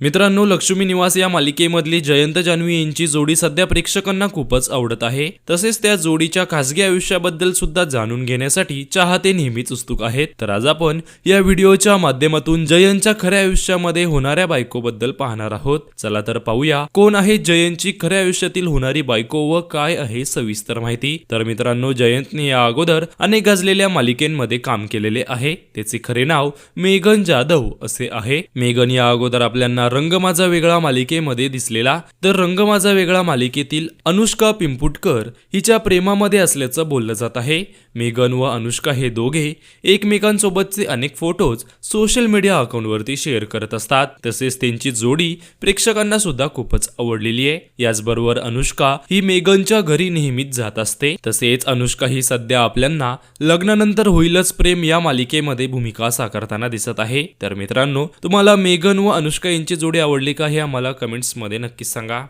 मित्रांनो, लक्ष्मी निवास या मालिकेमधली जयंत जान्हवी यांची जोडी सध्या प्रेक्षकांना खूपच आवडत आहे. तसेच त्या जोडीच्या खासगी आयुष्याबद्दल सुद्धा जाणून घेण्यासाठी चाहते नेहमीच उत्सुक आहेत. तर आज आपण या व्हिडिओच्या माध्यमातून जयंतच्या खऱ्या आयुष्यामध्ये होणाऱ्या बायकोबद्दल पाहणार आहोत. चला तर पाहूया कोण आहे जयंतची खऱ्या आयुष्यातील होणारी बायको व काय आहे सविस्तर माहिती. तर मित्रांनो, जयंतने या अगोदर अनेक गाजलेल्या मालिकेमध्ये काम केलेले आहे. त्याचे खरे नाव मेघन जाधव असे आहे. मेघन या अगोदर आपल्याला रंग माझा वेगळा मालिकेमध्ये दिसलेला, तर रंग माझा वेगळा मालिकेतील अनुष्का पिंपुटकर हिच्या प्रेमामध्ये असल्याचं बोललं जात आहे. मेघन व अनुष्का हे दोघे एकमेकांसोबतचे अनेक फोटोज सोशल मीडिया अकाउंटवरती शेअर करत असतात. तसेच त्यांची जोडी प्रेक्षकांना सुद्धा खूपच आवडलेली आहे. याचबरोबर अनुष्का ही मेघनच्या घरी नेहमीच जात असते. तसेच अनुष्का ही सध्या आपल्याला लग्नानंतर होईलच प्रेम या मालिकेमध्ये भूमिका साकारताना दिसत आहे. तर मित्रांनो, तुम्हाला मेघन व अनुष्का यांची जोडी आवडली का हे आम्हाला कमेंट्स मध्ये नक्कीच सांगा.